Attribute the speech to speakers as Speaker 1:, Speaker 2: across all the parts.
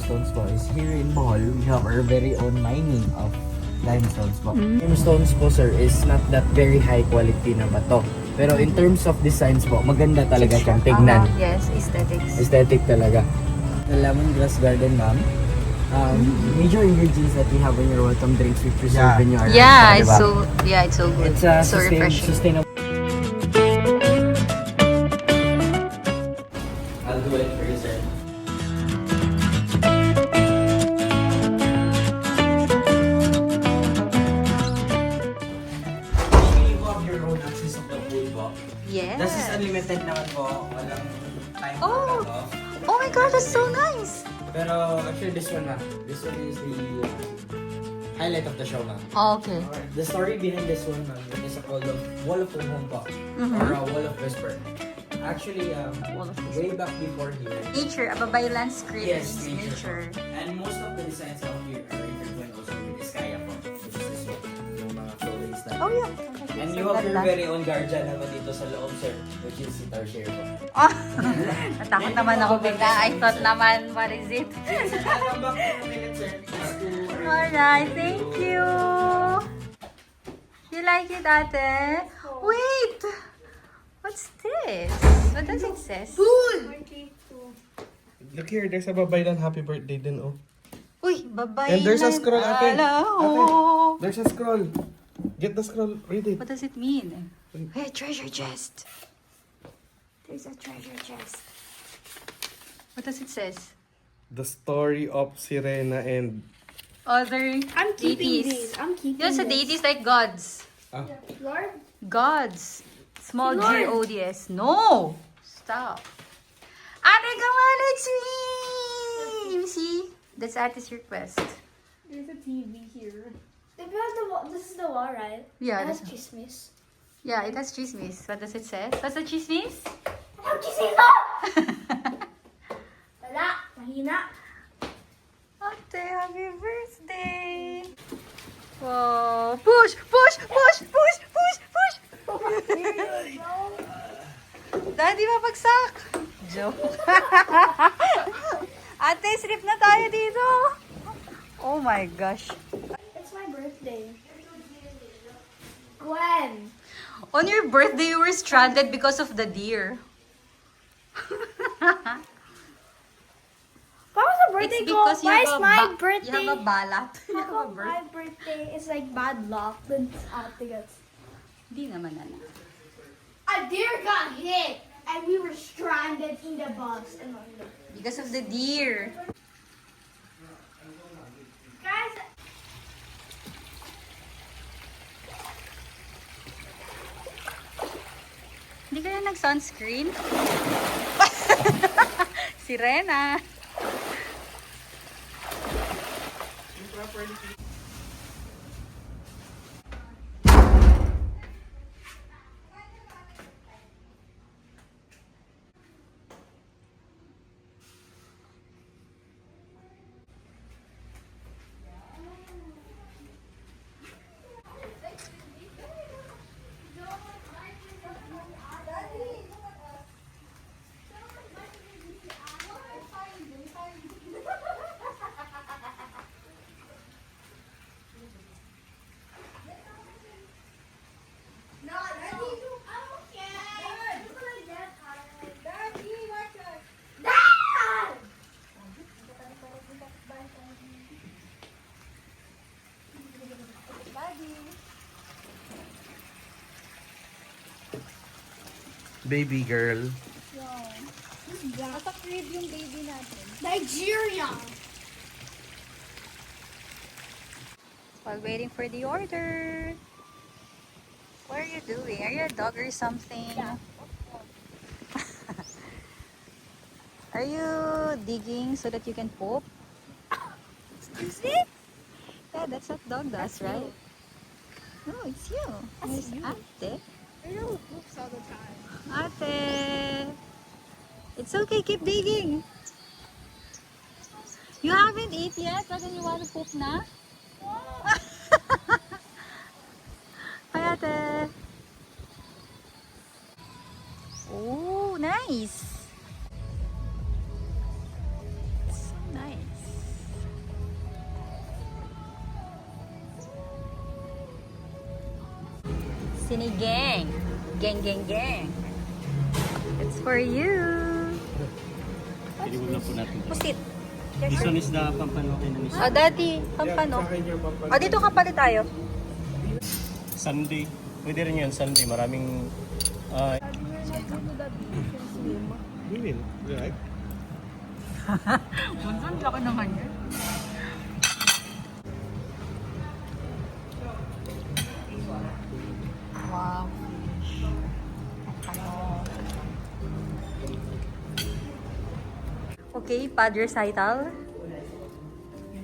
Speaker 1: limestones po is here in Bohol, we have our very own mining of limestones po. Limestones po sir is not that very high quality na bato. Pero in terms of designs po, maganda talaga siyang tignan.
Speaker 2: Yes, aesthetics.
Speaker 1: Aesthetic talaga. The lemongrass garden, ma'am. Major ingredients that we have in your welcome drinks we preserve in your
Speaker 2: Yeah,
Speaker 1: diba?
Speaker 2: it's so good.
Speaker 1: It's
Speaker 2: so refreshing.
Speaker 1: sustainable. I'll do it for you, sir. You have your own access of the pool po.
Speaker 2: Yes.
Speaker 1: This is unlimited naman po. Walang time
Speaker 2: Oh.
Speaker 1: cut off.
Speaker 2: Oh my gosh, that's so nice.
Speaker 1: Pero actually this one, ma'am. This one is the highlight of the show, ma'am.
Speaker 2: Oh, okay.
Speaker 1: The story behind this one, ma'am, is called the Wall of Home po. Or Wall of Whisper. Actually,
Speaker 2: Wall of
Speaker 1: way back before here.
Speaker 2: Nature, ababay landscape.
Speaker 1: Yes,
Speaker 2: nature.
Speaker 1: And most of the designs out here are intertwined also with Iskaya po. Which is this one. Yung mga florist na.
Speaker 2: Oh yeah.
Speaker 1: And you have your very own guardian naman dito sa loob, sir. Which is si Tarshare po.
Speaker 2: Oh, natakot naman ako bigla. I thought naman, what is it?
Speaker 1: Come back in a minute, sir. Just to-
Speaker 2: Alright, thank you. You like it, ate? Wait! What's this? What does it say?
Speaker 3: Look here, there's a babaylan happy birthday din, oh.
Speaker 2: Uy, babay.
Speaker 3: And there's a scroll, ate.
Speaker 2: Hello.
Speaker 3: There's a scroll. Get the scroll, read it.
Speaker 2: What does it mean? Hey, treasure chest. There's a treasure chest. What does it says?
Speaker 3: The story of Sirena and...
Speaker 2: Other
Speaker 4: I'm keeping
Speaker 2: deities.
Speaker 4: these. I'm keeping
Speaker 2: Yun sa
Speaker 4: this.
Speaker 2: deities like gods.
Speaker 3: Ah,
Speaker 4: Lord?
Speaker 2: Gods. Small
Speaker 4: Lord.
Speaker 2: G-O-D-S. No! Stop. Ate, come on, it's me! You see? That's Ate's request.
Speaker 4: There's a TV here. This is the wall, right?
Speaker 2: Yeah,
Speaker 4: It has
Speaker 2: this-
Speaker 4: chismis.
Speaker 2: Yeah, it has chismis. What does it say? What's the chismis?
Speaker 4: Ang chismis mo! Wala. Mahina.
Speaker 2: Ate, happy birthday! Wow. Push! Push! Push! Push! Push! Push! Daddy, mapagsak! Joke. Ate, strip na tayo dito. Oh my gosh.
Speaker 4: It's my birthday. Gwen.
Speaker 2: On your birthday, you were stranded because of the deer.
Speaker 4: Why was the birthday
Speaker 2: It's
Speaker 4: go?
Speaker 2: because you
Speaker 4: Why
Speaker 2: have
Speaker 4: is
Speaker 2: a
Speaker 4: my
Speaker 2: you have
Speaker 4: birthday?
Speaker 2: a balat. You
Speaker 4: How
Speaker 2: have a
Speaker 4: come
Speaker 2: birthday.
Speaker 4: my birthday is like bad luck? Then ate gets.
Speaker 2: Di naman, ano.
Speaker 4: A deer got hit and we were stranded in the bus and on the.
Speaker 2: Because of the deer.
Speaker 4: Guys,
Speaker 2: Hindi ka na nag-sunscreen? Sirena.
Speaker 3: baby girl.
Speaker 4: Masakrib yung baby natin. Nigeria!
Speaker 2: While waiting for the order. What are you doing? Are you a dog or something?
Speaker 4: Yeah.
Speaker 2: Are you digging so that you can poop?
Speaker 4: Excuse me?
Speaker 2: Yeah, that's what dog does, right? No, it's you.
Speaker 4: That's you.
Speaker 2: Ate.
Speaker 4: I know poops all the time.
Speaker 2: Ate. It's okay, keep digging. You haven't eat yet, but then you want to poop na? Hi, ate. Oh, nice. So nice. Sinigang. Gang, gang, gang. It's for you.
Speaker 5: Pinigod na po natin.
Speaker 2: Pusit.
Speaker 5: This one is the pampano Indonesia.
Speaker 2: Oh, daddy. Pampano. Oh, dito ka pala tayo.
Speaker 5: Sunday. Pwede rin yun, Sunday. Maraming...
Speaker 3: We will. Right?
Speaker 2: Bunsan ka naman yun. Wow. Okay, pad recital.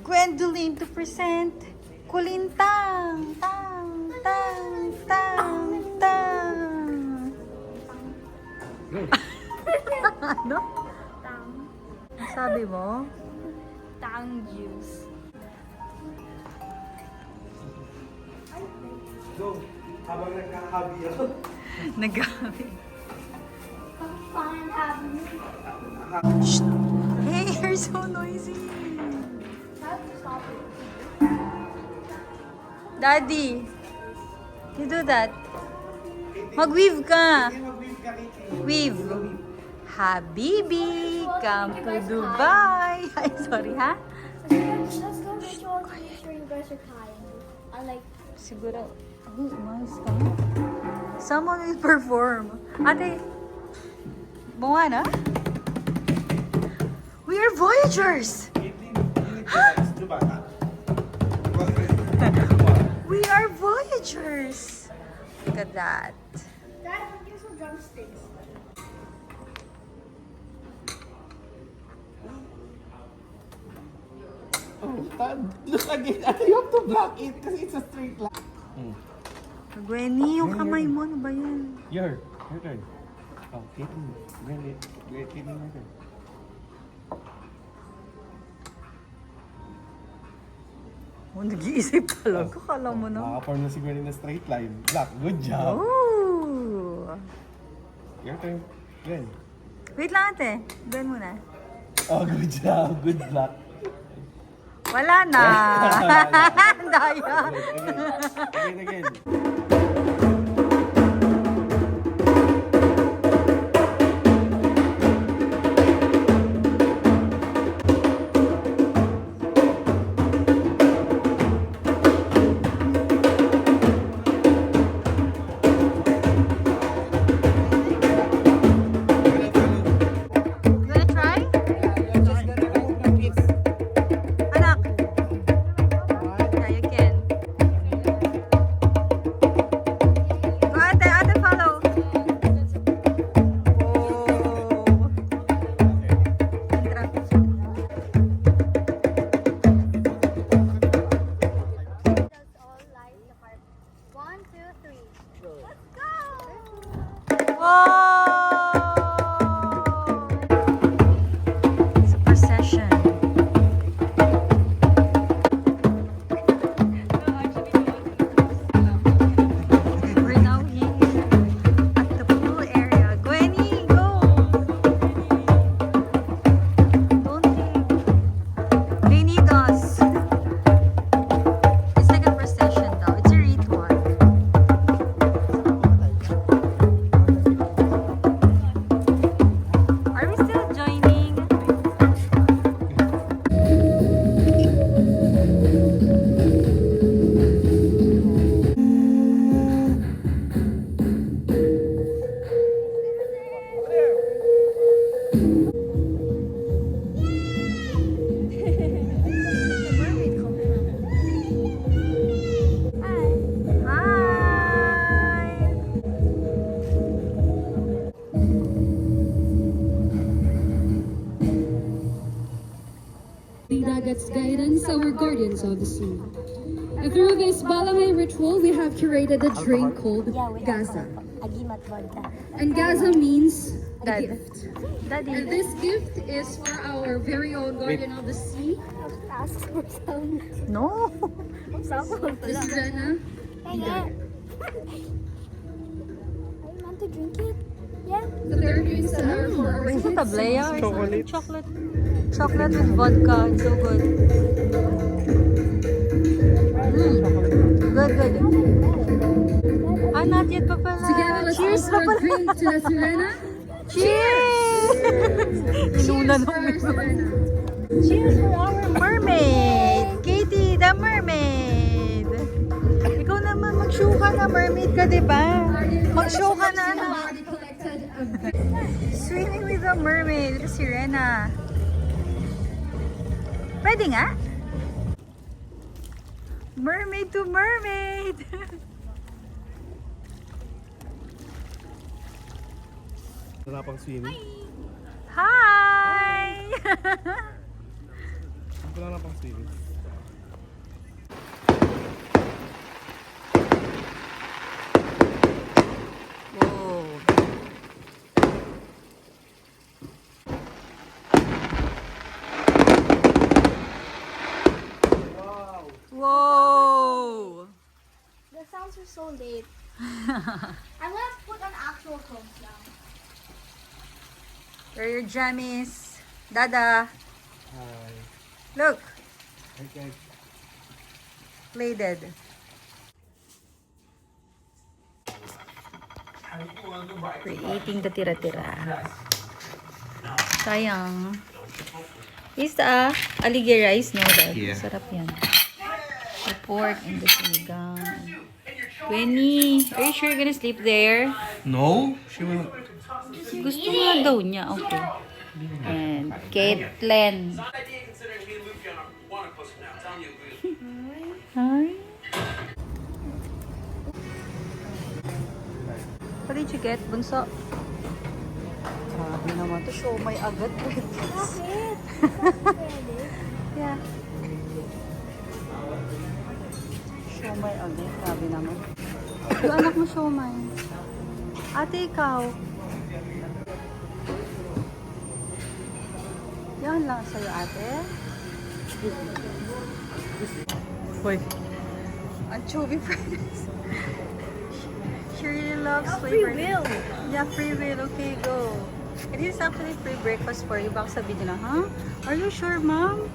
Speaker 2: Gwendoline to present Kulintang. Tang, tang, tang, tang. Ano? Ang sabi mo?
Speaker 4: Tang juice.
Speaker 3: Go. Habang nagkakahabi ako.
Speaker 2: Nagabi.
Speaker 4: Fun having you.
Speaker 2: Hey, you're so noisy.
Speaker 4: Stop it.
Speaker 2: Daddy, you do that. Mag-weave ka. Weave. Habibi, come to Dubai. Ay, sorry ha?
Speaker 4: Let's go ritual to make sure you guys are kind. I like.
Speaker 2: Siguro, ay, umayos ka. Someone will perform. Ate, Moana? We are Voyagers! We are Voyagers! Look at that.
Speaker 4: Dad, here's some drumsticks.
Speaker 3: Look again. You have to block it kasi it's a straight line.
Speaker 2: Gwenny, yung kamay mo, ano ba yan?
Speaker 5: Your turn. Oh, Katie. Katie na turn.
Speaker 2: Oh, nag-iisip talaga. Kala mo na.
Speaker 3: Makaform na siguro na straight line. Block. Good job.
Speaker 2: Oh!
Speaker 3: Your turn. Gwen.
Speaker 2: Wait lang ate. Doon muna.
Speaker 3: Oh, good job. Good block.
Speaker 2: Wala na. Daya.
Speaker 3: Again.
Speaker 2: You wanna try? Anak. Yeah, you can. Go ate, follow. Oh. Entra.
Speaker 4: That's all lights apart. 1, 2, 3. Let's go!
Speaker 2: Whoa! It's a procession. We're now here at the pool area. Gwenny, go! Don't leave. They need us. It's like a procession though. It's a ritual. Are we still joining? Hi!
Speaker 6: Dagat's guidance, our guardians of the sea. And through this Balamay ritual, we have curated a drink called Gaza.
Speaker 4: Agimat vodka.
Speaker 6: And Gaza means a
Speaker 2: Dad.
Speaker 6: gift.
Speaker 2: Daddy.
Speaker 6: And this gift is for our very own guardian of the sea,
Speaker 4: Ask for some.
Speaker 2: No!
Speaker 6: Miss Jenna.
Speaker 4: Hey, I want to drink it. Yeah.
Speaker 6: The third drinks that are for our
Speaker 2: Is it a
Speaker 6: kids.
Speaker 2: Blea or something?
Speaker 3: Chocolate.
Speaker 2: Chocolate with vodka. It's so good. Good, good. Ah, not yet Init pa pala.
Speaker 6: Together, let's
Speaker 2: Cheers
Speaker 6: offer a drink to the Sirena.
Speaker 2: Cheers! Inuna
Speaker 6: Cheers for our Sirena.
Speaker 2: Cheers for our mermaid! Katie, the mermaid! Ikaw naman, mag-show ka na, mermaid ka, diba? Mag-show ka na, anak.
Speaker 6: Already collected a
Speaker 2: Swimming with the mermaid, the Sirena. Pwede nga? Mermaid to mermaid!
Speaker 5: Wala pang swimming.
Speaker 2: Hi!
Speaker 5: Wala pang swimming.
Speaker 2: Whoa. Whoa!
Speaker 4: The sounds are so late. I'm gonna put on actual clothes now.
Speaker 2: Where are your jammies? Dada,
Speaker 5: Hi.
Speaker 2: look,
Speaker 5: Okay.
Speaker 2: plated. Creating the tira-tira. Sayang. Is aligay rice noodle.
Speaker 5: Yeah.
Speaker 2: Sarap yan. The pork and the sinigang. Winnie, are you sure you're gonna sleep there?
Speaker 5: No, she will.
Speaker 2: Gusto nga daw niya. Okay. And Caitlin. Hi. What did you get, Bunso? Grabe naman to. Show may agad. Yeah. Show may agad. Grabe naman. Yung anak mo show may. Ate, ikaw. Yan lang sa'yo, ate. Hoy. Anchovy fries. She really loves flavor.
Speaker 4: Free will.
Speaker 2: Yeah, free will. Okay, go. It is actually free breakfast for you. Baka sabihin nila, ha? Are you sure, ma'am?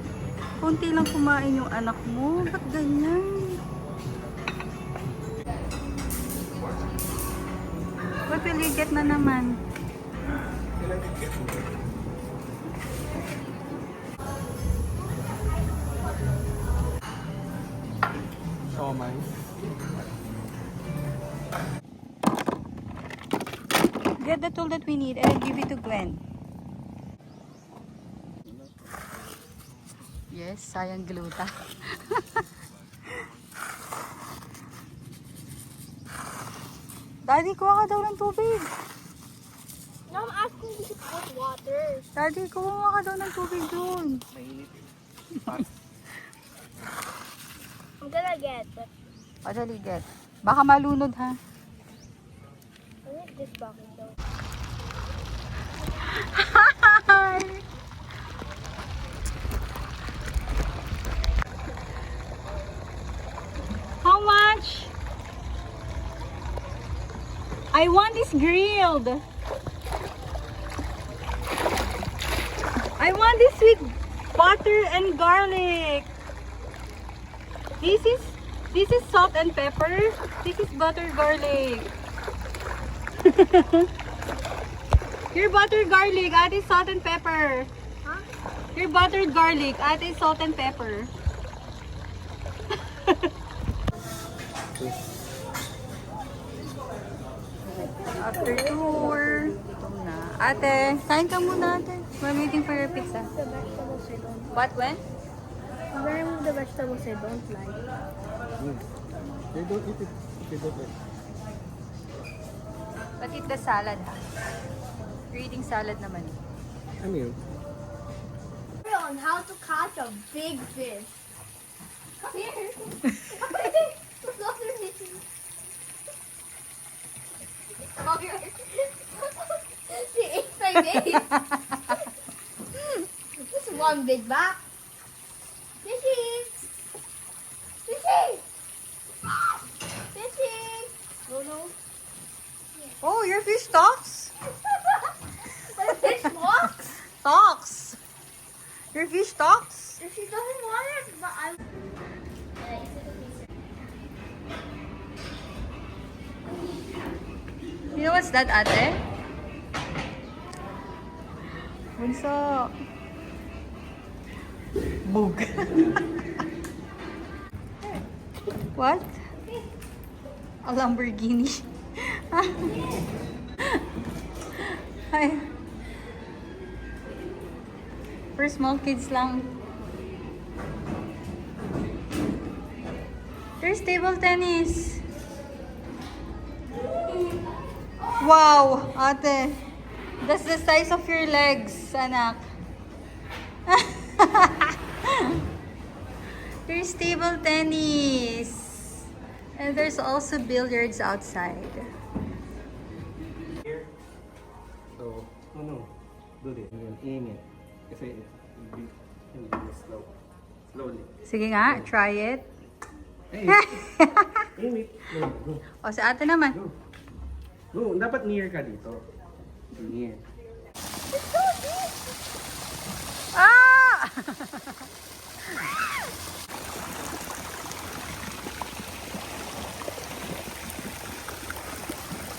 Speaker 2: Konti lang kumain yung anak mo. Ba't ganyan? What will you get na naman?
Speaker 5: Siomai.
Speaker 2: Get the tool that we need and give it to Glenn. Yes, sayang gluta. Daddy, kuha ka daw ng tubig.
Speaker 4: Now I'm asking you to put water.
Speaker 2: Daddy, kuha ka daw ng tubig doon.
Speaker 4: I'm gonna get, but
Speaker 2: Padali, get. Baka malunod, ha?
Speaker 4: I need this bucket though.
Speaker 2: Hi! How much? I want this grilled. I want this with butter and garlic. This is salt and pepper. This is butter garlic. Your buttered garlic, add salt and pepper.
Speaker 4: Huh?
Speaker 2: Your buttered garlic, add salt and pepper. After tour, gutom na. Ate, kain ka muna, ate. We're waiting for your pizza.
Speaker 4: The vegetables I don't.
Speaker 2: What, when?
Speaker 4: Remove the vegetables I don't like.
Speaker 5: They don't eat it. They don't eat.
Speaker 2: But eat the salad, ha? You're eating salad naman.
Speaker 5: I mean,
Speaker 4: On how to catch a big fish. Come here. Come here. Come here. She ate my bait. This is one big back. Fishy. Fishy. Fishy. Oh no.
Speaker 2: Oh, your fish talks?
Speaker 4: My fish walks.
Speaker 2: Talks. Your fish talks?
Speaker 4: If she doesn't want it, but I'm.
Speaker 2: You know what's that, ate? Bunso. Bug. What? A Lamborghini. Ay. For small kids lang. There's table tennis. Wow, ate. That's the size of your legs, anak. There's table tennis. And there's also billiards outside.
Speaker 5: So, no. Do this. Aim it. Kasi it'll be slow. Slowly.
Speaker 2: Sige nga, try it.
Speaker 5: Hey! Aim it. Go.
Speaker 2: O, sa ate naman.
Speaker 5: Go. Dapat near ka dito. Near.
Speaker 2: Ah!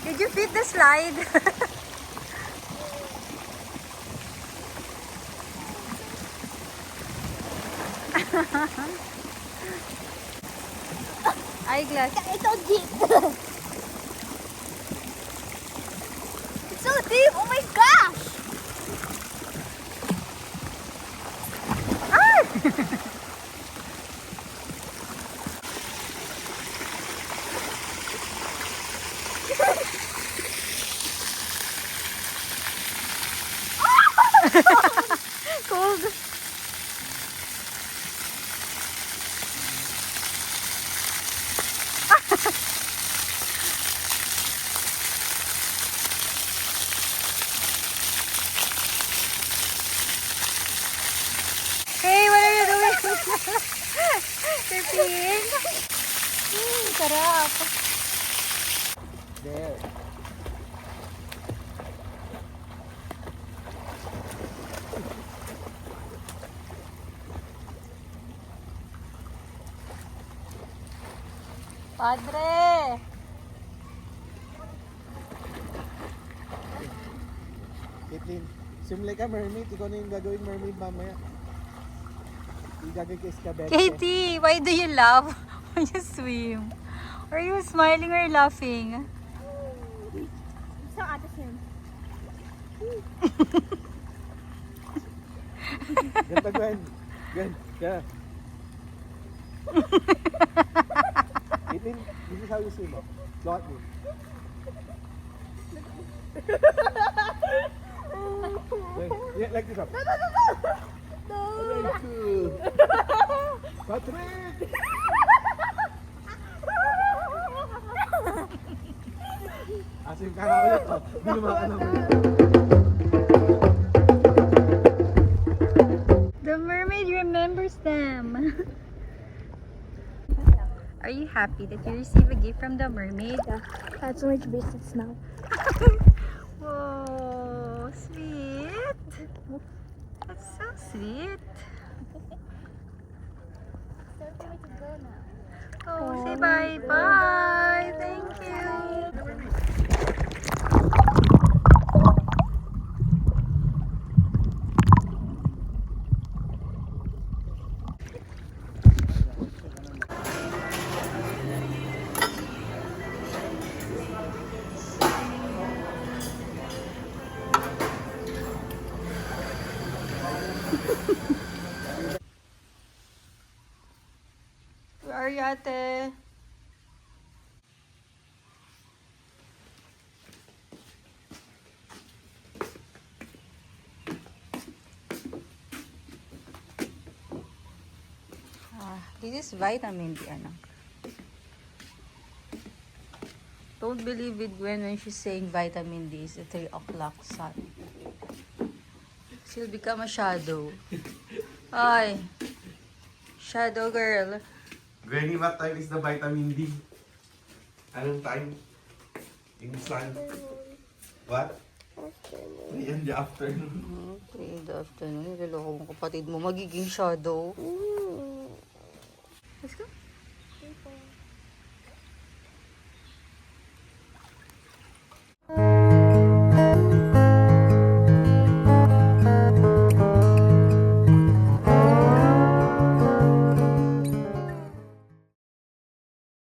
Speaker 2: Did you fit the slide? Eyeglass.
Speaker 4: It's so deep. It's so deep. Oh my gosh.
Speaker 2: Cold. Hey, what are you doing? You're peeing? Sarap.
Speaker 5: There.
Speaker 2: Padre!
Speaker 3: Caitlin, swim like a mermaid. Ikaw na yung gagawin mermaid mamaya. Igagagis ka, Beth.
Speaker 2: Katie, why do you laugh when you swim? Are you smiling or laughing?
Speaker 4: So out of him.
Speaker 3: Ganda, Gwen. Gwen, yeah. Caitlin, this is how you swim, oh. Look at me. Wait, yeah, like this up.
Speaker 4: No.
Speaker 3: Like cool. Patrick! Asim ka nga ulit, oh. Binuma ka naman.
Speaker 2: The mermaid remembers them. Are you happy that you received a gift from the mermaid?
Speaker 4: Yeah, that's so much business now.
Speaker 2: Whoa, sweet. That's so sweet.
Speaker 4: So for me to go now.
Speaker 2: Oh, say bye-bye. Thank you. Where are you, ate? This is vitamin D, anak. Don't believe it when she's saying vitamin D is a 3 o'clock sun. She'll become a shadow. Ay, shadow girl.
Speaker 5: Granny, what time is the vitamin D? Anong time? In the sun? What? 3 in the afternoon.
Speaker 2: 3 in the afternoon. Niloloko mong kapatid mo. Magiging shadow. Let's go.